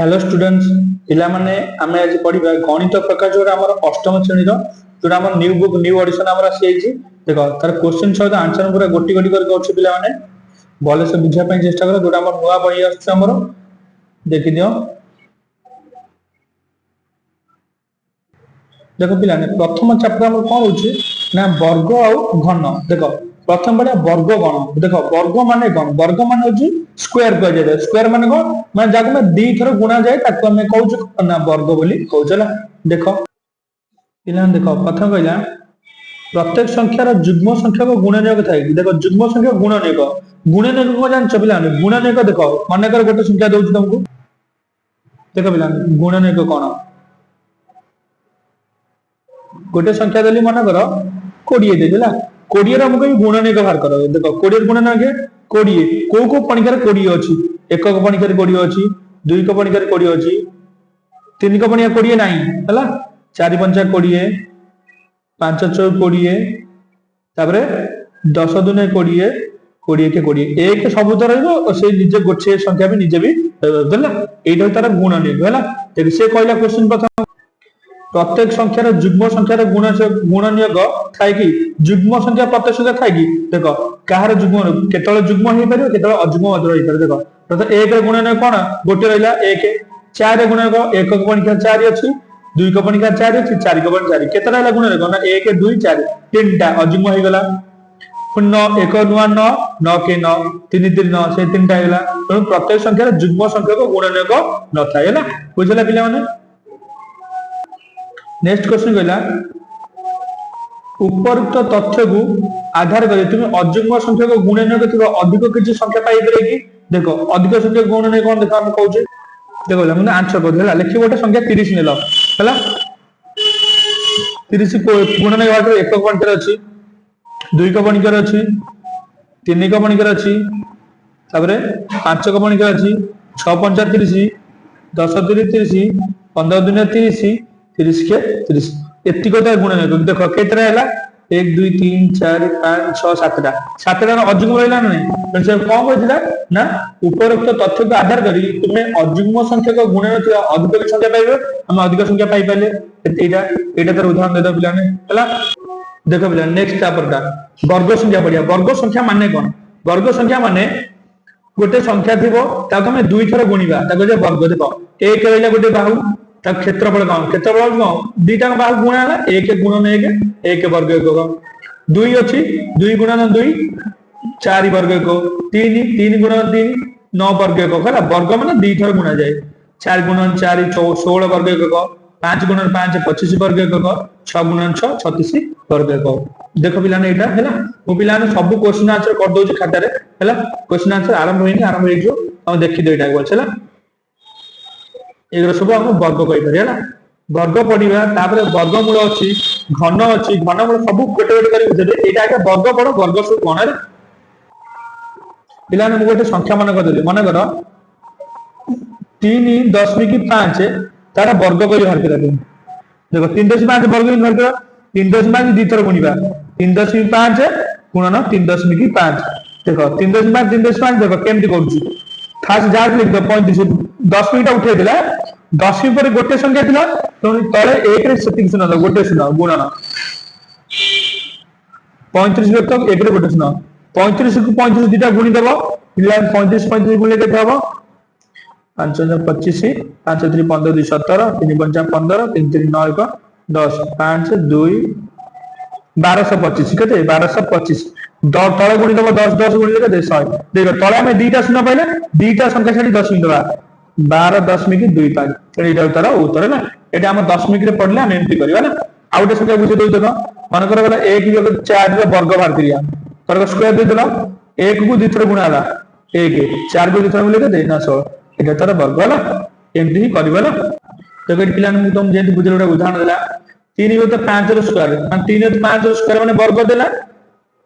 Hello students पिला माने आमे आज पढ़िबा गणित प्रकार जो हमर अष्टम श्रेणी रो जोरा हमर न्यू बुक न्यू एडिशन हमर आसी आइछि। देखो तार क्वेश्चन सहित आंसर पूरा गोटी गोटी कर करछ पिला माने भले से बुझा पय चेष्टा करो जोरा हमर नुवा बही आछ हमर देखि दियो। देखो पिला ने प्रथम चैप्टर हमर कोन होछि ना वर्ग और घन। देखो प्रथम बडा वर्ग गण। देखो वर्ग माने कोन वर्ग माने होछि स्क्वायर कह जाय स्क्वायर माने कोन माने जाको में दी थरो गुणा जाय ताको हमें कहउछ ना वर्ग बोली कहउछला। देखो पिला देखो प्रथम कहला प्रत्येक संख्यार जुग्म संख्या को गुणनयोग थाय। देखो जुग्म संख्या गुणनयोग गुणनयोग को जानछ पिला गुणनयोग देखो माने कर गोटे संख्या दउछ तुमको। देखो पिला गुणनयोग कोन गोटे संख्या देली मन कर 20 देला 20 रा मुके गुणनयोग बाहर करो। देखो 20 गुणनयोग 20 को को पणिकार 20 अछि एकक पणिकार 20 अछि दुई को पणिकार 20 अछि तीन को पणिकार 20 नाही हला चारि पंचा 20 पांच चौ 20 तापरे 10 दुने 20 20 के 20 एक सबुत रहइबो से निजे गोछे संख्या भी निजे भी देला एटा तार गुणनयोग हला। देखि से कहला क्वेश्चन प्रथम प्रत्येक संख्यार जुग्म संख्यार गुणनयोग थाय कि जुग्म संख्या प्रत्येक संख्या थाय कि देखो काहर जुग्म केतळ जुग्म हे परियो केतळ अजुग्म मध्य रहि परियो। देखो प्रथम 1 रे गुणनयोग कोन गोटे रहिला 1 4 रे गुणनयोग एकक पणिका 4 अछि दुई को पणिका 4 अछि 4 को पणिका 4 केतरा रहला गुणनयोग ना 1 2 4 तीनटा अजुग्म हे गला पुण्य एक नुआ 9 9 के 9 3 3 9 से तीनटा हे गला। प्रत्येक संख्यार जुग्म संख्या को गुणनयोग न थाय हला बुझला पिला माने। नेक्स्ट क्वेश्चन कहला उपरोक्त तथ्य को आधार कर तुम अजुग्म संख्या को गुणनयोग थिबा अधिक किछि संख्या पाई करे कि। देखो अधिक संख्या गुणनयोग कोन देखो हम कहउछे देखो हम आंसर कर देला लिखि गोटे संख्या 30 नेलो हला 30 को गुणनयोग बाटर एक को पणिकार अछि दुई को पणिकार अछि तीन को पणिकार अछि तापरे पांच को पणिकार अछि 6 पंचा 30 10 दुनी 30 15 दुनी 30 30 के 30 एति को गुणनयोग देखो केतरा हैला 1 2 3 4 5 6 7टा 7टा अजुग्म रहला नै से कोन कहथिला ना उपरोक्त तथ्य को आधार करी तुमे अजुग्म संख्या को गुणनयोग थिबा अधिक संख्या पाइबो हम अधिक संख्या पाइ पाले एटा एटा तर उदाहरण दे दो पिला ने हला। देखो पिला नेक्स्ट चैप्टर दा वर्ग संख्या पढिया। वर्ग संख्या माने कोन वर्ग संख्या माने गोटे संख्या थिबो ताको हम दुई थरो गुणीबा ताको जे वर्ग। देखो 1 रहला गोटे बाहु ता क्षेत्रफल कोन क्षेत्रफल कोन दीटा बाहु गुणाला 1 गुणन 1 1 वर्ग एकक 2 अछि 2 गुणन 2 4 वर्ग एकक 3 3 गुणन 3 9 वर्ग एकक हला। वर्ग माने दी थरो गुणा जाय 4 गुणन 4 16 वर्ग एकक 5 गुणन 5 25 वर्ग एकक 6 गुणन 6 36 वर्ग एकक। देखो पिलाने एटा हैला मो पिलाने सब क्वेश्चन आंसर कर दोछि खाता रे हैला क्वेश्चन आंसर आरंभ होई जो हम देखि दो एटा बोलछला एगरो सब हम वर्ग कहि पारे हैला वर्ग पढिबा तापर वर्गमूल अछि घनमूल सब गोटे गोटे करी बुझे एटा के वर्ग पढो वर्ग सब कोन रे पिलाने मु गोटे संख्या मन कर देली मन कर 3.5 तारा वर्ग करी बाहर करा देखो 3.5 वर्ग बाहर करा 3.5 दी थर गुणीबा 3.5 गुणन 3.5 देखो 3.5 देखो केमति करूची फास्ट जार लिख दो 35 10 मिनिट उठे दिला 10 पर गोटे संख्या थिला तो तळे 1 रे सेटिंग सुना गोटे सुना गुणन 35 व्यक्त 1 रे गोटे सुना 35 को 35 दीटा गुणी देबो पिला 35 35 गुणे केते हबो 5 25 5 3 15 2 17 3 5 15 3 3 9 1 10 5 2 1225 केते 1225 तळे गुणी देबो 10 10 गुणी केते 100 देखो तळे में दीटा शून्य पाइले दीटा संख्या छाडी 10 मिनिट बा 12.25 एटा उत्तर उत्तर ना एटा हम 10 मिनिट रे पढले हम एमपी करबा ना आउटे संख्या बुझे दउ देखो मन कर गला 1 + 4 रे वर्ग बाहर करिया वर्ग स्क्वायर दे देला 1 को द्वितीय गुणा हला 1 4 को द्वितीय मिले केते ना 16 एटा तर वर्ग हला एमपी ही करबा ना। तो गट पिलान मु तुम जेंति बुझले उदाहरण देला 3 + 5 रो स्क्वायर मान 3 + 5 रो स्क्वायर माने वर्ग देला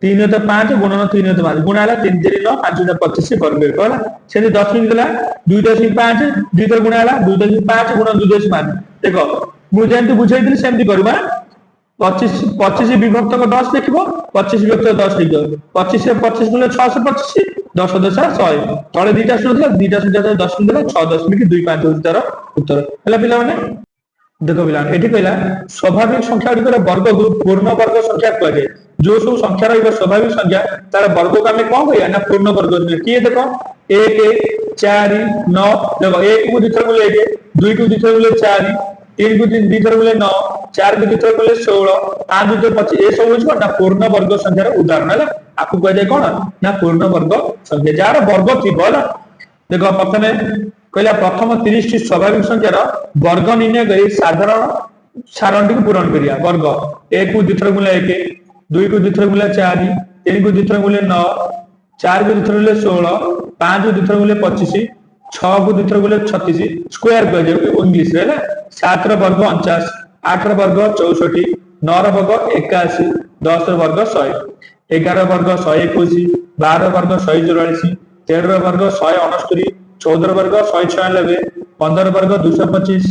3 + 5 गुणन 3 + 5 गुणा हला 3 3 9 5 25 वर्ग होला से 10 मिनिट देला 2.5 2 गुणा हला 2.5 गुणन 2.5 देखो मु जेंति बुझाइदिली सेमति करबा 25 25 विभक्त को 10 लिखबो 25 विभक्त 10 लिखबो 25 से 25 गुणे 625 10 ଦଶା 100 ତଳେ ଦିଟା ଶୂନ ଥିଲା ଦିଟା ଶୂନ 10 ଶୂନ ଦେଲା 6.25 ହଉଛି ତାର ଉତ୍ତର ହେଲା ପିଲାମାନେ। ଦେଖ ପିଲାମାନେ ଏଠି କହିଲା ସ୍ୱାଭାବିକ ସଂଖ୍ୟା ଗୁଡ଼ିକର ବର୍ଗକୁ ପୂର୍ଣ୍ଣ ବର୍ଗ ସଂଖ୍ୟା କୁହାଯାଏ। ଯୋଉ ସବୁ ସଂଖ୍ୟା ରହିବ ସ୍ୱାଭାବିକ ସଂଖ୍ୟା ତାର ବର୍ଗକୁ ଆମେ କଣ କହିବା ନା ପୂର୍ଣ୍ଣ ବର୍ଗ। କିଏ ଦେଖ 1 4 9 ଦେଖ 1 କୁ ଦିଥର ଗୁଣିଲେ 1 2 କୁ ଦିଥର ଗୁଣିଲେ 4 3 କୁ ଦିଥର ଗୁଣିଲେ 9 4 କୁ ଦିଥର ଗୁଣିଲେ 16 5 କୁ ଦିଥର 25 ଏ ସବୁ ହଉଛି କଣ ନା ପୂର୍ଣ୍ଣ ବର୍ଗ ସଂଖ୍ୟାର ଉଦାହରଣ ହେଲା। ଆକୁ କୁହାଯାଏ କଣ ନା ପୂର୍ଣ୍ଣ ବର୍ଗ ସଂଖ୍ୟା ଯାହାର ବର୍ଗ ଥିବ ହେଲା। ଦେଖ ପ୍ରଥମେ କହିଲା ପ୍ରଥମ 30 ଟି ସ୍ୱାଭାବିକ ସଂଖ୍ୟାର ବର୍ଗ ନିର୍ଣ୍ଣୟ କରି ସାଧାରଣ ସାରଣୀକୁ ପୂରଣ କରିବା। ବର୍ଗ 1 କୁ ଦିଥର ଗୁଣିଲେ 1 2 କୁ ଦିଥର ଗୁଣିଲେ 4 3 କୁ ଦିଥର ଗୁଣିଲେ 9 4 କୁ ଦିଥର ଗୁଣିଲେ 16 5 କୁ ଦିଥର ଗୁଣିଲେ 25 6 କୁ ଦିଥର ଗୁଣିଲେ 36 ସ୍କୋୟାର କୁହାଯାଏ ଇଂଲିଶ ରେ ହେଲା। 7 ର ବର୍ଗ 49 8 ର ବର୍ଗ 64 9 ର ବର୍ଗ 81 10 ର ବର୍ଗ 100 11 ର ବର୍ଗ 121 12 ର ବର୍ଗ 144 13 ର ବର୍ଗ 169 14 ର ବର୍ଗ 196 15 ର ବର୍ଗ 225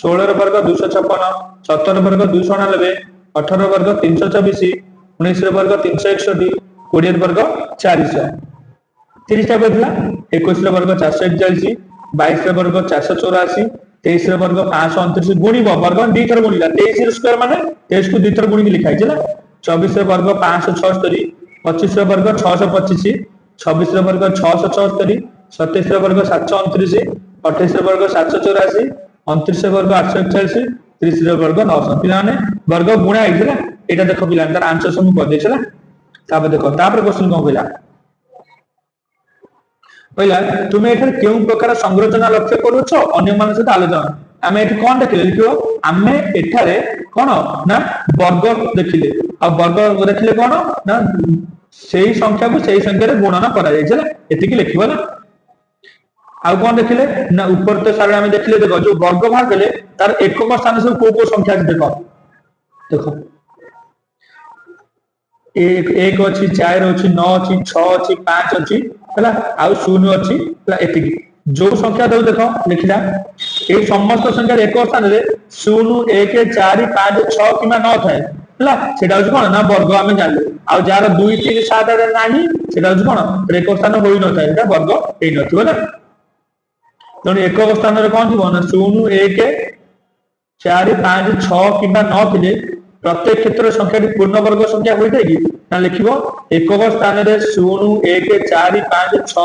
16 ର ବର୍ଗ 256 17 ର ବର୍ଗ 299 18 ର ବର୍ଗ 324 19 ର ବର୍ଗ 361 20 ର ବର୍ଗ 400 30 ଟା କହିଥିଲା 21 ର ବର୍ଗ 441 22 ର ବର୍ଗ 484 23 ର ବର୍ଗ 529 ଗୁଣିବ ବର୍ଗ ଦି ଥର ଗୁଣିଲା 23 ର ସ୍କୋୟାର ମାନେ 23 କୁ ଦି ଥର ଗୁଣିକି ଲେଖା ହେଇଛି ହେଲା। 24 ର ବର୍ଗ 576 25 ର ବର୍ଗ 625 26 ର ବର୍ଗ 676 27 ର ବର୍ଗ 729 28 ର ବର୍ଗ 784 29 ର ବର୍ଗ 841 30 ର ବର୍ଗ 900 ପିଲାମାନେ ବର୍ଗ ଗୁଣା ହେଇଥିଲା। ଏଇଟା ଦେଖ ପିଲାମାନେ ତାର ଆନ୍ସର ସବୁ କରିଦେଇଛି ହେଲା। ତାପରେ ଦେଖ ତାପରେ କ୍ୱେଶ୍ଚନ କଣ କହିଲା କହିଲା ତୁମେ ଏଠାରେ କେଉଁ ପ୍ରକାର ସଂରଚନା ଲକ୍ଷ୍ୟ କରୁଛ ଅନ୍ୟମାନଙ୍କ ସହିତ ଆଲୋଚନା। ଆମେ ଏଠି କଣ ଦେଖିଲେ ଦେଖିବ ଆମେ ଏଠାରେ କଣ ନା ବର୍ଗ ଦେଖିଲେ ଆଉ ବର୍ଗ ଦେଖିଲେ କଣ ନା ସେଇ ସଂଖ୍ୟାକୁ ସେଇ ସଂଖ୍ୟାରେ ଗୁଣନ କରାଯାଇଛି ହେଲା ଏତିକି ଲେଖିବ ନା। ଆଉ କଣ ଦେଖିଲେ ନା ଉପରୋକ୍ତ ସାରଣୀ ଆମେ ଦେଖିଲେ ଦେଖ ଯୋଉ ବର୍ଗ ବାହାର କଲେ ତାର ଏକକ ସ୍ଥାନ ସବୁ କୋଉ କୋଉ ସଂଖ୍ୟା ଅଛି ଦେଖ ଦେଖ 1 ଅଛି 4 ଅଛି 9 ଅଛି 6 ଅଛି 5 ଅଛି ହେଲା ଆଉ 0 ଅଛି ହେଲା ଏତିକି ଯୋଉ ସଂଖ୍ୟା ଦଉ ଦେଖ ଲେଖିଲା এই সমস্ত সংখ্যার একক স্থাନରେ 0 1 4 5 6 কিংবা 9 ଥାଏ ହେଲା সেটা হচ্ছে কোন না বর্গ আমি জানলি আর যার 2 3 7 ରେ ନାହିଁ সেটা হচ্ছে কোন একক স্থান হই নଥାଏ এটা বর্গ ହେଇ ନଥିବ ନା। ତେଣୁ ଏକକ ସ୍ଥାନରେ କଣ ଥିବ ନା 0 1 4 5 6 କିମ୍ବା 9 ଥିଲେ ପ୍ରତ୍ୟେକ କ୍ଷେତ୍ରରେ ସଂଖ୍ୟାଟି ପୂର୍ଣ୍ଣ ବର୍ଗ ସଂଖ୍ୟା ହୋଇଥାଏ କି ନା ଲେଖିବ ଏକକ ସ୍ଥାନରେ 0 1 4 5 6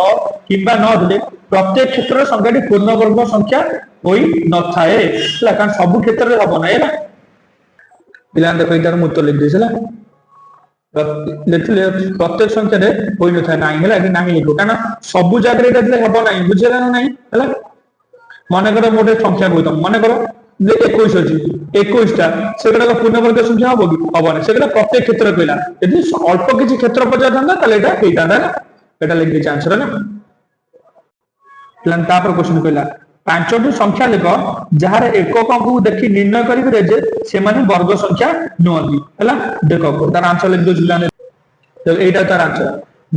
କିମ୍ବା 9 ଥିଲେ ପ୍ରତ୍ୟେକ କ୍ଷେତ୍ରରେ ସଂଖ୍ୟାଟି ପୂର୍ଣ୍ଣ ବର୍ଗ ସଂଖ୍ୟା ହୋଇ ନଥାଏ ହେଲା କାରଣ ସବୁ କ୍ଷେତ୍ରରେ ହବ ନାହିଁ ହେଲା। ପିଲାମାନେ ଦେଖ ଏଇଟାର ମୁଁ ଉତ୍ତର ଲେଖିଦେଇଛି ହେଲା। ଲେଖିଲେ ପ୍ରତ୍ୟେକ ସଂଖ୍ୟାରେ ହୋଇ ନଥାଏ ନାହିଁ ହେଲା ଏଠି ନାହିଁ ଲେଖିବ କାରଣ ସବୁ ଜାଗାରେ ଏଇଟା ହବ ନାହିଁ ବୁଝିଲା ନା ନାହିଁ ହେଲା। ମନେକର ମୁଁ ଗୋଟେ ସଂଖ୍ୟା କହୁଛି ମନେକର 21 ଅଛି 21 ଟା ସେଗୁଡାକ ପୂର୍ଣ୍ଣବର୍ଗ ସଂଖ୍ୟା ହବ କି ହବନି ସେଗୁଡା ପ୍ରତ୍ୟେକ କ୍ଷେତ୍ରରେ କହିଲା ଯଦି ଅଳ୍ପ କିଛି କ୍ଷେତ୍ର ପଚାରିଥାନ୍ତା ତାହେଲେ ଏଇଟା ହେଇଥାନ୍ତା ନା ଏଇଟା ଲେଖିଦେଇଛି ଆନ୍ସର ନା। ତାପରେ କ୍ୱେଶ୍ଚନ କହିଲା 5ଟି ସଂଖ୍ୟା ଲେଖ ଯାହାର ଏକକକୁ ଦେଖି ନିର୍ଣ୍ଣୟ କରିବେ ଯେ ସେମାନେ ବର୍ଗ ସଂଖ୍ୟା ନୁହନ୍ତି ହେଲା। ଦେଖ ତାର ଆନ୍ସର ଲେଖିଦେଉଛି ପିଲାମାନେ এইটা তার আনসার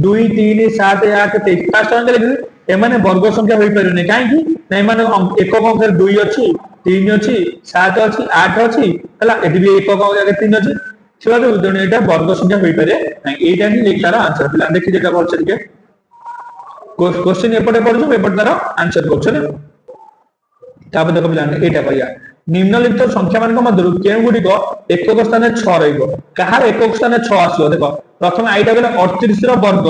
2 3 7 8 23 ফার্স্ট আনসার লিখি এমানে বর্গ সংখ্যা হই পারিনে কাইকি না এমানে একক অঙ্কের 2 ଅଛି 3 ଅଛି 7 ଅଛି 8 ଅଛି ହେଲା এটি বি একক অঙ্কের 3 ଅଛି সেটা তো তেণু এটা বর্গ সংখ্যা হই পারে না এইটা নি লেখার আনসার পিলা দেখি যেটা বলছে ଟିକେ क्वेश्चन এপটে পড়ছো এপটে তার আনসার করছে না। তারপর দেখো পিলা এইটা করিয়া নিম্নলিখিত সংখ্যা মানক মধ্যରୁ কেউ গুড়িক একক স্থানে 6 রহিব কাহার একক স্থানে 6 আসিব দেখো প্রথমে আইটা গলা 38 র বর্গ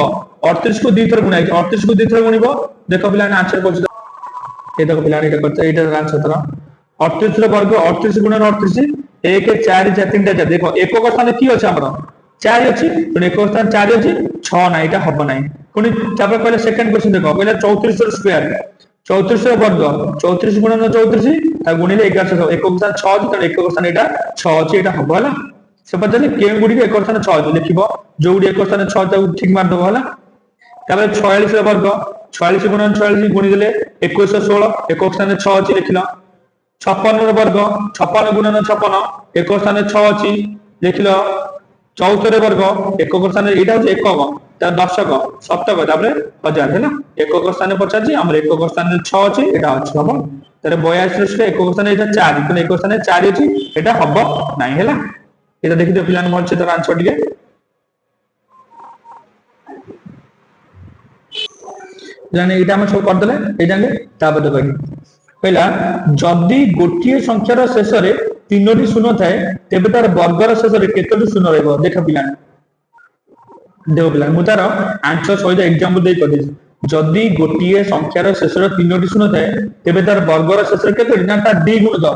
38 কো দুই থর গুণাই 38 কো দুই থর গুণিব দেখো পিলা আনসার করছে এই দেখো পিলা এটা করতে এইটার আনসার ধর 38 র বর্গ 38 গুণন 38 1 4 4 3 টা দেখো একক স্থানে কি আছে আমরা 4 ଅଛି ତେଣୁ ଏকক ସ୍ଥାନ 4 ଅଛି 6 নাই এটা হবে নাই পুনি তারপর কইলে সেকেন্ড কোশ্চেন দেখো কইলে 34 র স্কয়ার 34 র বর্গ 34 গুণন 34 তা গুণিলে 1100 একক স্থান 6 ଅଛି ତେଣୁ একক স্থান এটা 6 ଅଛି এটা হবে ହେଲା। সে পছালে কেউ গুড়ি একক স্থানে 6 ଅଛି লিখিব যোউডি একক স্থানে 6 তাକୁ ঠিক মার দেব ହେଲା। তারপরে 46 র বর্গ 46 গুণন 46 গুণি দিলে 2116 একক স্থানে 6 ଅଛି লিখিল 56 র বর্গ 56 গুণন 56 একক স্থানে 6 ଅଛି লিখিল 74 বর্গ একক স্থানে এটা হচ্ছে একক তার দশক শতক তারপরে হাজার হ্যাঁ একক স্থানে পচারছি আমার একক স্থানে 6 আছে এটা আছে হব তাহলে 42 রে একক স্থানে এটা 4 কিন্তু একক স্থানে 4 আছে এটা হব নাই হলা। এটা দেখি তো পিলান মলছে তার আনসার টিকে ଜାଣି ଏଇଟା ଆମେ ସବୁ କରିଦେଲେ ଏଇଟା ତାପରେ କହିଲି କହିଲା ଯଦି ଗୋଟିଏ ସଂଖ୍ୟାର ଶେଷରେ 3ଟି ଶୂନ ଥାଏ ତେବେ ତାର ବର୍ଗର ଶେଷରେ କେତୋଟି ଶୂନ ରହିବ? ଦେଖ ପିଲା ମୁଁ ତାର ଆନ୍ସର ସହିତ ଏକ୍ସାମ୍ପଲ ଦେଇ କରିଦେଇଛି। ଯଦି ଗୋଟିଏ ସଂଖ୍ୟାର ଶେଷରେ 3ଟି ଶୂନ ଥାଏ ତେବେ ତାର ବର୍ଗର ଶେଷରେ କେତୋଟି? ନା ତାର ଦ୍ୱିଗୁଣିତ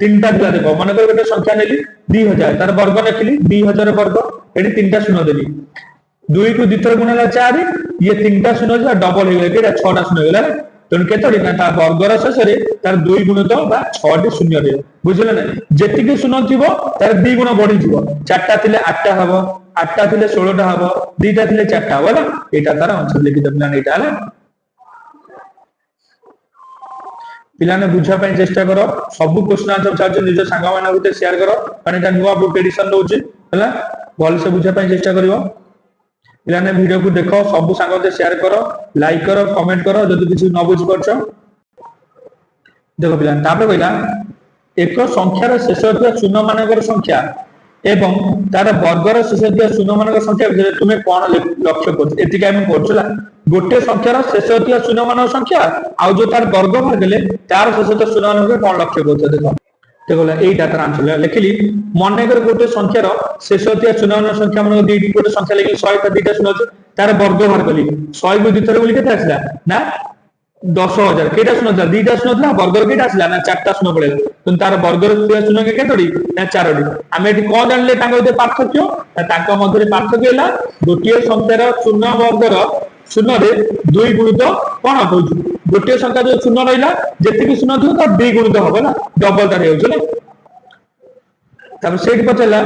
3ଟା ଥିଲା। ଦେଖ ମନେକର ଗୋଟେ ସଂଖ୍ୟା ନେଲି 2000 ତାର ବର୍ଗ ଲେଖିଲି 2000 ବର୍ଗ ଏଠି 3ଟା ଶୂନ ଦେଲି 2 କୁ 2 ଥର ଗୁଣ ହେଲା 4 ଇଏ 3ଟା ଶୂନ ଡବଲ ହେଇଗଲା 6ଟା ଶୂନ ହେଇଗଲା ତେଣୁ କେତୋଟି? ନା ତା ବର୍ଗର ଶେଷରେ ତାର 2 ଗୁଣିତ ବା 6ଟି ଶୂନ୍ୟ ରହିବ। ବୁଝିଲେ ନା? ଯେତିକି ଶୂନ ଥିବ ତାର 2 ଗୁଣ ବଢିଯିବ 4ଟା ଥିଲେ 8ଟା ହବ 8ଟା ଥିଲେ 16ଟା ହବ 2ଟା ଥିଲେ 4ଟା ହବ ହେଲା। ଏଇଟା ତାର ଆନ୍ସର ଲେଖିଦେବି ନା ଏଇଟା ହେଲା। ପିଲାମାନେ ବୁଝିବା ପାଇଁ ଚେଷ୍ଟା କର ସବୁ କ୍ୱେଶ୍ଚନ ଆନ୍ସର ଚାହୁଁଛ ନିଜ ସାଙ୍ଗମାନଙ୍କ ଭିତରେ ସେୟାର କର କାରଣ ଏଟା ନୂଆ ବୁକ୍ ଏଡିସନ ଦଉଛି ହେଲା। ଭଲସେ ବୁଝିବା ପାଇଁ ଚେଷ୍ଟା କରିବ। ପିଲାମାନେ ଭିଡିଓକୁ ଦେଖ ସବୁ ସାଙ୍ଗ ଭିତରେ ସେୟାର କର ଲାଇକ୍ କର କମେଣ୍ଟ କର ଯଦି କିଛି ନ ବୁଝି ପାରୁଛ। ଦେଖ ପିଲା ତାପରେ କହିଲା ଏକ ସଂଖ୍ୟାର ଶେଷ ଥିବା ଶୂନ ମାନଙ୍କର ସଂଖ୍ୟା ଏବଂ ତାର ବର୍ଗର ଶେଷ ଥିବା ଶୂନ ମାନଙ୍କ ସଂଖ୍ୟା ଭିତରେ ତୁମେ କଣ ଲକ୍ଷ୍ୟ କରୁଛ? ଏତିକି ଆମେ କରୁଛୁ ହେଲା। ଗୋଟେ ସଂଖ୍ୟାର ଶେଷ ଥିବା ଶୂନ ମାନଙ୍କ ସଂଖ୍ୟା ଆଉ ଯୋଉ ତାର ବର୍ଗ ଭାଗିଲେ ତାର ଶେଷ ଥିବା ଶୂନ ମାନଙ୍କ କଣ ଲକ୍ଷ୍ୟ କରୁଛ? ଦେଖ এইটা তার আনসার লেখিলি মনে করে গোটে সংখ্যার শেষ ଥିବା ଶୂନ ସଂଖ୍ୟା ମାନଙ୍କ ଦୁଇଟି ଗୋଟେ ସଂଖ୍ୟା ଲେଖିଲି 100 ତା ଦୁଇଟା ଶୂନ ଅଛି ତାର ବର୍ଗ ବାହାର କଲି 100 କୁ ଦ୍ୱିତୀୟ ବୋଲି କେତେ ଆସିଲା? ନା 10,000 কেটা শূন্য ଥିଲା? দুইটা শূন্য ଥିଲା ବର୍ଗର କେଟା ଆସିଲା? ନା 4ଟା ଶୂନ ପଳେଇଲା କିନ୍ତୁ ତାର ବର୍ଗର ଥିବା ଶୂନ କେତୋଟି? ନା 4ଟି। ଆମେ ଏଠି କଣ ଜାଣିଲେ ତାଙ୍କ ଭିତରେ ପାର୍ଥକ୍ୟ? ତାଙ୍କ ମଧ୍ୟରେ ପାର୍ଥକ୍ୟ ହେଲା ଗୋଟିଏ ସଂଖ୍ୟାର ଶୂନ ବର୍ଗର ଶୂନରେ 2 ଗୁଣିତ କଣ ହଉଛି? ଗୋଟିଏ ସଂଖ୍ୟା ଯୋଉ ଶୂନ ରହିଲା ଯେତିକି ଶୂନ ଥିବ ତାର 2 ଗୁଣିତ ହବ ନା ଡବଲ ତାର ହେଇଯାଉଛି ନା। ତାପରେ ସେଇଠି ପଚାରିଲା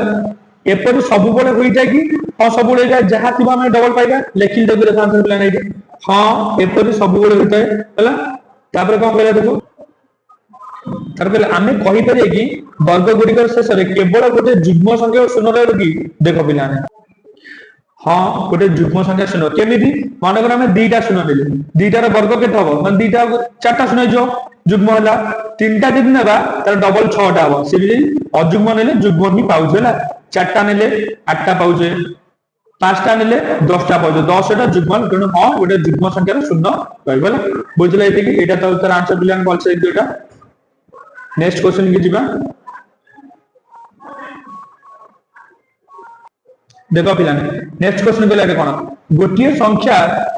ଏପରି ସବୁବେଳେ ହୋଇଥାଏ କି? ହଁ ସବୁବେଳେ ହେଇଥାଏ ଯାହା ଥିବ ଆମେ ଡବଲ ପାଇବା ଲେଖିଲି ଦେଖୁ ଆନ୍ସର ପିଲା ନାହିଁ ହଁ ଏପରି ସବୁବେଳେ ହୋଇଥାଏ ହେଲା। ତାପରେ କଣ କହିଲା ଦେଖୁ ତାପରେ କହିଲା ଆମେ କହିପାରିବା କି ବର୍ଗ ଗୁଡ଼ିକର ଶେଷରେ କେବଳ ଗୋଟେ ଯୁଗ୍ମ ସଂଖ୍ୟା ଶୂନ ରହିବ କି? ଦେଖ ପିଲାମାନେ ହଁ ଗୋଟେ ଯୁଗ୍ମ ସଂଖ୍ୟା ଶୂନ କେମିତି? ମନେକର ଆମେ 2ଟା ଶୂନ ନେଲେ 2ଟାର ବର୍ଗ କେତେ ହବ? ମାନେ 2ଟା 4ଟା ଶୂନ ହେଇଯିବ ଯୁଗ୍ମ ହେଲା 3ଟା ଯଦି ନେବା ତାର ଡବଲ 6ଟା ହବ ସେମିତି ଅଯୁଗ୍ମ ନେଲେ ଯୁଗ୍ମ ହିଁ ପାଉଛୁ ହେଲା। 4ଟା ନେଲେ 8ଟା ପାଉଛେ 5ଟା ନେଲେ 10ଟା ପାଉଛେ 10ଟା ଯୁଗ୍ମ ତେଣୁ ହଁ ଗୋଟେ ଯୁଗ୍ମ ସଂଖ୍ୟାର ଶୂନ ରହିବ ହେଲା। ବୁଝିଲେ ଏତିକି ଏଇଟା ତ ତାର ଆନ୍ସର ପିଲାମାନେ ଭଲସେ ଏଇଟା। ନେକ୍ସଟ କ୍ୱେଶ୍ଚନ କି ଯିବା। ଦେଖ ପିଲାମାନେ ନେକ୍ସଟ କ୍ୱେଶ୍ଚନ କହିଲା ଏଟା କଣ? ଗୋଟିଏ ସଂଖ୍ୟା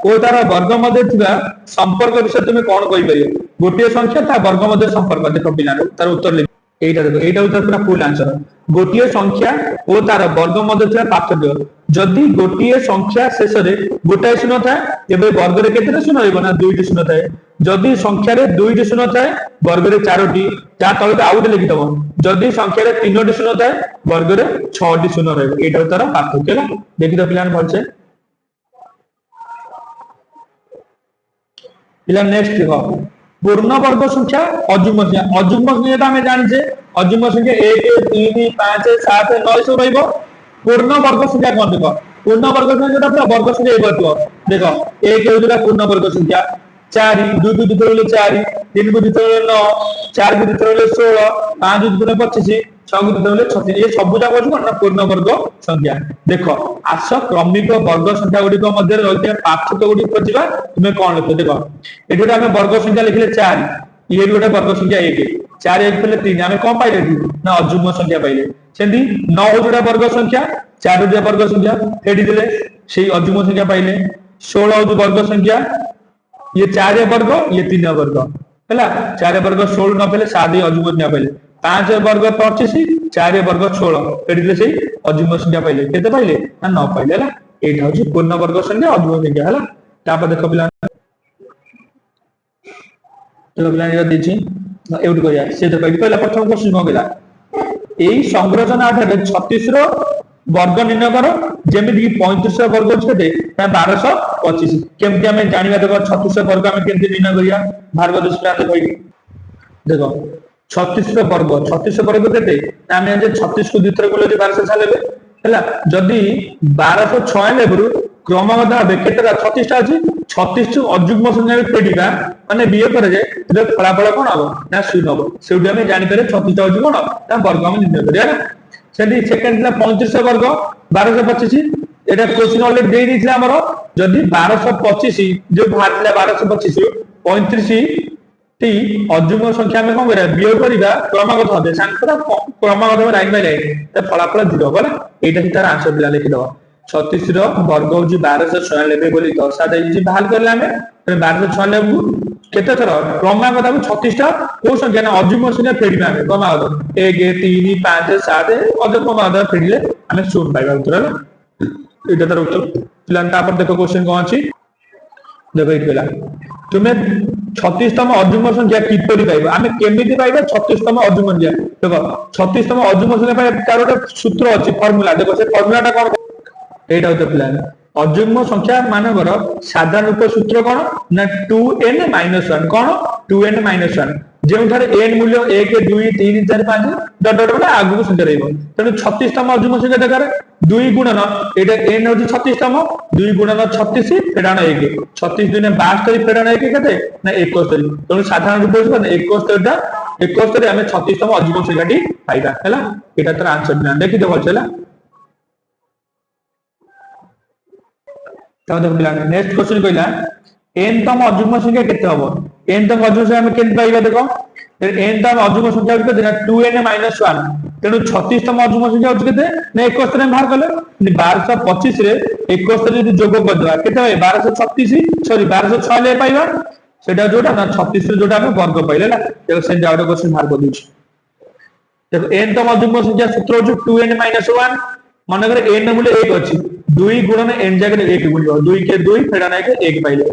ଓ ତାର ବର୍ଗ ମଧ୍ୟରେ ଥିବା ସମ୍ପର୍କ ବିଷୟରେ ତୁମେ କଣ କହିପାରିବ? ଗୋଟିଏ ସଂଖ୍ୟା ତା ବର୍ଗ ମଧ୍ୟରେ ସମ୍ପର୍କ ଦେଖ ପିଲାମାନେ ତାର ଉତ୍ତର ଲେଖ এইটা দেখো এইটা হচ্ছে পুরা ফুল আনসার। গোটিয়ে সংখ্যা ও তার বর্গ মধ্যে ଥିବା পার্থক্য যদি গোটিয়ে সংখ্যা শেষে গোটাଏ শূন্য থাকে তেবে বর্গরে কেতেটা শূন্য ରହିବ? না 2টি শূন্য থাকে। যদি সংখ্যারে 2টি শূন্য থাকে বর্গরে 4টি তা তলে ଆଉ ଗୋଟେ লেখিদব যদি সংখ্যারে 3টি শূন্য থাকে বর্গরে 6টি শূন্য ରହିବ। এইটা হচ্ছে তার পার্থক্য ହେଲା। ଦେଖିଦ ପିଲାମାନେ ଭଲସେ ପିଲା ନେକ୍ସଟ ଦେଖ पूर्ण वर्ग संख्या अजुग्म संख्या अजुग्म संख्या आम जाने अजुग्म संख्या 1 3 5 7 9 सब रही पूर्ण वर्ग संख्या कौन देख पूर्ण वर्ग संख्या पूरा वर्ग संख्या देख 1 होता पूर्ण वर्ग संख्या 4 2 को 2 थे 4 3 को 2 थे 9 4 को 2 थे 16 5 को 2 थे 25 6 को 2 थे 36 ये सब जाक कौन ना पूर्ण वर्ग संख्या। देख आस क्रमिक वर्ग संख्या गुड़िक मध्य रही पार्थक्य गुड़ी खोजा तुम्हें कौन लिख देख ये आम वर्ग संख्या लिखले 4 ये गोटे वर्ग संख्या 1 4 1 पहले 3 आम कौन पाइले ना अजुग्म संख्या पाइले सेमती 9 हूँ वर्ग संख्या 4 हूँ वर्ग संख्या फेटी देले से अजुग्म संख्या पाइले 16 हूँ वर्ग संख्या ये 4 वर्ग ये 3 वर्ग है 4 वर्ग 16 न पाइले 7 अजुग्म संख्या पाइले 5 वर्ग 25 4 वर्ग 16 फेटी देले से अजुग्म संख्या पाइले केते पाइले ना 9 पाइले है एटा हूँ पूर्ण वर्ग संख्या अजुग्म संख्या है। तापर देख पिला प्रथम क्वेश्चन कौन कहला यही संरचना आधार 36 वर्ग निर्णय कर जमी 35 वर्ग अच्छे 1225 केमती आम जाना देख 36 वर्ग आम के निर्णय करिया भारत देश देख 36 वर्ग के आम 36 को द्वितीय बोले 1206 लेबे है जदि 1206 लेबरू क्रमगत भाव केतटा 36टा अच्छी 36 अजुग्म संख्या फेटा माने बीए करे फलाफल कौन हम ना शून्य हम से जापर 36टा हूँ कौन ना वर्ग आम निर्णय करा सेकेंड 35 वर्ग 1225 এটা কোশ্চিন অলরেডি দেই ଦେଇଥିଲା ଆମର যদি 1225 जो बाहर 1225 35 टी अजुग्म संख्या में कौन करा वियोग करिबा क्रमगत भाबे सांखरा क्रमगत भाबे लाइन बाय लाइन त फलाफल 0 बोला एटा ही तार आंसर दिला लिखि दबा 36 रो वर्ग होची 1296 बोली दर्शा देई बाहर करला हमें 1296 केते थर क्रमगत भाबे 36 टा को संख्या ना अजुग्म संख्या फेडिबा हमें क्रमगत 1 3 5 7 अजुग्म क्रमगत फेडिले हमें शून्य पाइबा उत्तर एटा तार उत्तर प्लान ता पर देखो क्वेश्चन कोन अछि देखो इट बेला तुम्हें 36तम अजुग्म संख्या किपरि पाइबा आमे केमिति पाइबा 36तम अजुग्म संख्या देखो 36तम अजुग्म संख्या पाइ तार एक सूत्र अछि फार्मूला देखो से फार्मूलाटा कोन एटा होते प्लान अजुग्म संख्या मानकर साधारण रूप सूत्र कोन ना 2n - 1 कोन 2n - 1 जेउ थारे n मूल्य 1 2 3 4 5 डॉट डॉट बोला आगु संख्या रहइबो तने 36तम अजुग्म संख्या देखारे 2 गुणन एटा n होची 36तम 2 गुणन 36 फेडाण 1 36 दुने 72 फेडाण 1 केते ना 71 तने साधारण रूप होची 71 टा 71 रे हमें 36तम अजुग्म संख्याटी पाइबा हैला एटा तर आंसर ना देखि दे बोलछला तो देखो बिला नेक्स्ट क्वेश्चन कहला n तम अजुग्म संख्या केते हबो n तम अजुग्म संख्या हम केते पाइबा देखो n तम अजुग्म संख्या केते ना 2n - 1 तेनु 36 तम अजुग्म संख्या होची केते ना 71 रे बाहर करले 1225 रे 71 जदी जोग कर दवा केते होय 1236 सॉरी 1206 ले पाइबा सेटा जोटा ना 36 रे जोटा हम वर्ग पाइले ना देखो से जावडा क्वेश्चन बाहर कर दिछु देखो n तम अजुग्म संख्या सूत्र होची 2n - 1 मन अगर n मूल्य 1 अछि 2 गुणन n जगह 1 गुणियो 2 के 2 फेडाना 1 पाइले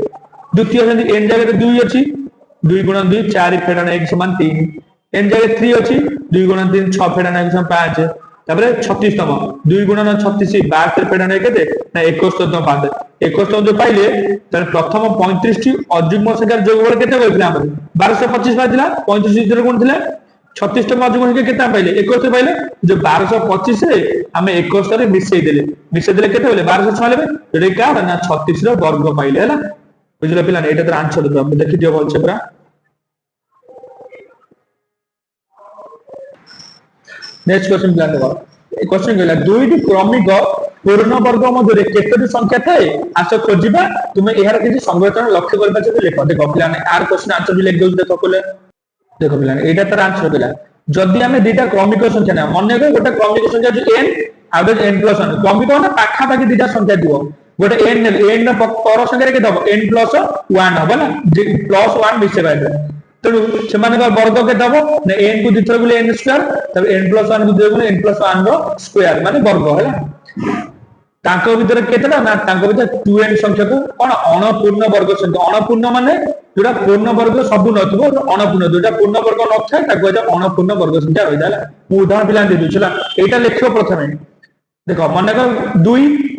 द्वितीय जदी n जगह 2 अछि 2 गुणन 2 4 फेडाना 1 समान 3 n जगह 3 अछि 2 गुणन 3 6 फेडाना 1 समान 5 तापरे 36 तम 2 गुणन 36 72 फेडाना केते ना 71 तम 5 71 जो पाइले त प्रथम 35 टी अजुग्म संख्या जोगबळ केते होइला हमर 1225 पाइला 35 जर गुण थिला 36 तम अजुग्म संख्या केते पाइले 71 पाइले जो 1225 रे हमें 71 रे मिसई देले केते होले 1206 लेबे एटा का ना 36 रो वर्ग पाइले हैला बुझले पिला एटा तर आंसर दो देखि दियो बोल छै पूरा नेक्स्ट क्वेश्चन प्लान देखो ए क्वेश्चन कहला दुईटी क्रमिक पूर्ण वर्ग मध्य केतोटी संख्या थाए आस खोजिबा तुमे एहार किछि संगठन लक्ष्य करबा छै लेखो देखो प्लान आर क्वेश्चन आंसर भी लिख दो देखो कोले देखो प्लान एटा तर आंसर देला जदी हमें दुईटा क्रमिक संख्या ना माने गोटे क्रमिक संख्या जो n आउट n + 1 क्रमिक ना पाखा पाखी दुईटा संख्या दियो गोटे n पर संख्या के दबो n + 1 हबो ना +1 मिसे बाइबे तेणु से वर्ग के दबो ना n को दिथर बोले n स्क्वायर तब n + 1 को देबो n + 1 रो स्क्वायर माने वर्ग हैला तांको भीतर केतेला ना तांको भीतर 2n संख्या को कोन अणपूर्ण वर्ग संख्या अणपूर्ण माने जोटा पूर्ण वर्ग सब नथबो अणपूर्ण जोटा पूर्ण वर्ग नथाय ताको जे अणपूर्ण वर्ग संख्या होई जाला मु उदाहरण पिला दे दिछला एटा लिखो प्रथमे देखो मन को 2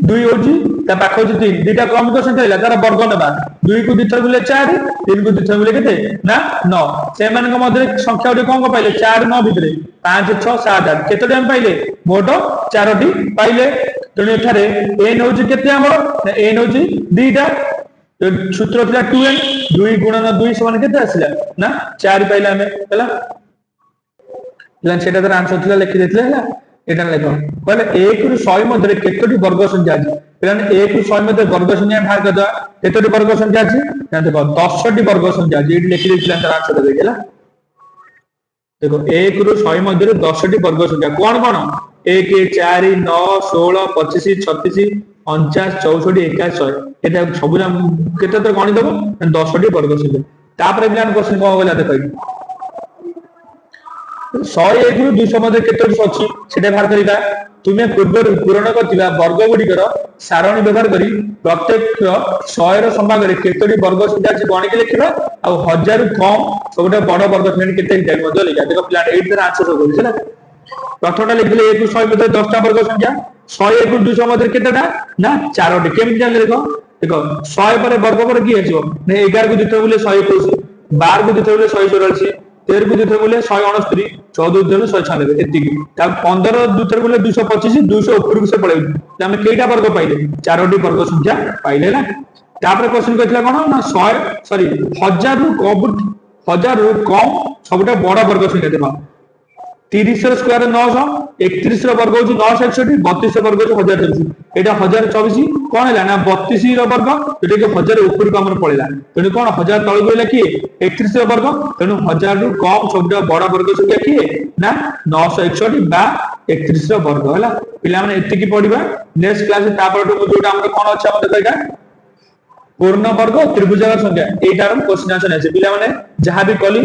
2 होजी ता पाखो जे 3 दुटा क्रमिक संख्या हैला तार वर्ग नेबा 2 को दिथर बोले 4 3 को दिथर बोले केते ना 9 से मान के मध्य संख्या उडे कोन को पाइले 4 9 भितरे 5 6 7 8 केते टाइम पाइले मोट 4टी पाइले तेणु एठारे n होची केते हमर n होची दुईटा सूत्र थिला 2n 2 गुणन 2 समान केते आसिला ना 4 पाइला हमें हैला लन सेटा तर आंसर थिला लिखि देथिले हैला एटा लेखो बोले 1 रु 100 मध्ये केतोटी वर्ग संख्या अछि प्लान 1 रु 100 मध्ये वर्ग संख्या बाहर कर दो केतोटी वर्ग संख्या अछि ना देखो 10 टी वर्ग संख्या अछि एटी लिखि देथिला तर आंसर देबे गेला देखो 1 रु 100 मध्ये 10 टी वर्ग संख्या कोन कोन 1 4 9 16 25 36 49 64 81 100 एटा सब केते तर गणि देबो 10 टी वर्ग संख्या तापर प्लान क्वेश्चन को होला देखो 101 रु 200 मध्ये केतोटी अछि सेटा बाहर करिबा तुमे पूर्व पूर्ण करथिबा वर्ग गुडी सारणी व्यवहार करी प्रत्येक 100 रो संभाग रे केतोटी वर्ग संख्या अछि गणि के लिखिबा आ 1000 रु कम सबटा बड़ वर्ग संख्या केते टाइम मध्ये लिखा देखो प्लान 8 तर आंसर हो गइछ ना प्रथमटा लिखले 1 रु 100 मध्ये 10 टा वर्ग संख्या 101 रु 200 मध्ये केतेटा ना 4टी केमि जान देखो देखो 100 पर वर्ग पर की आछो ने 11 को दिथो बोले 121 12 को दिथो बोले 184 13 को दिथो बोले 169 14 दिथो 196 एति की ता 15 दिथो बोले 225 200 ऊपर से पळे त हम केटा वर्ग पाइले 4टी वर्ग संख्या पाइले ना तापर क्वेश्चन कहथिला कोन ना 100 सॉरी 1000 रु कम सबटा बड़ वर्ग संख्या देबा 30 ର ସ୍କୋୟାର 900, 31 ର ବର୍ଗ ହଉଛି 961, 32 ର ବର୍ଗ ହଉଛି 1024। ଏଇଟା 1024 କଣ ହେଲା ନା 32 ର ବର୍ଗ, ଯୋଉଟା କି 1000 ଉପରକୁ ଆମର ପଳେଇଲା। ତେଣୁ କଣ 1000 ତଳକୁ ରହିଲା କିଏ 31 ର ବର୍ଗ। ତେଣୁ 1000 ରୁ କମ ସବୁଠୁ ବଡ ବର୍ଗ ସଂଖ୍ୟା କିଏ ନା 961 ବା 31 ର ବର୍ଗ ହେଲା। ପିଲାମାନେ ଏତିକି ପଢିବା। ନେକ୍ସଟ କ୍ଲାସ ତାପରଠୁ ଯୋଉଟା ଆମର କଣ ଅଛି ଆମର ଦେଖ ଏଇଟା पूर्ण वर्ग त्रिभुजाकार संख्या एटार क्वेश्चन आंसर आसे पिलामाने जहां भी कली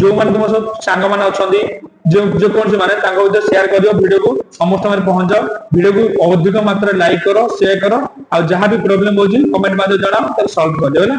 जो मान तुम सब सांग माने अछंदी जो कोन से माने तांको विद शेयर करियो वीडियो को समस्त माने पहुंच जाओ वीडियो को अधिक मात्रा लाइक करो शेयर करो आ जहां भी प्रॉब्लम होजी कमेंट माध्यम जणाओ तब सॉल्व कर देबे ना।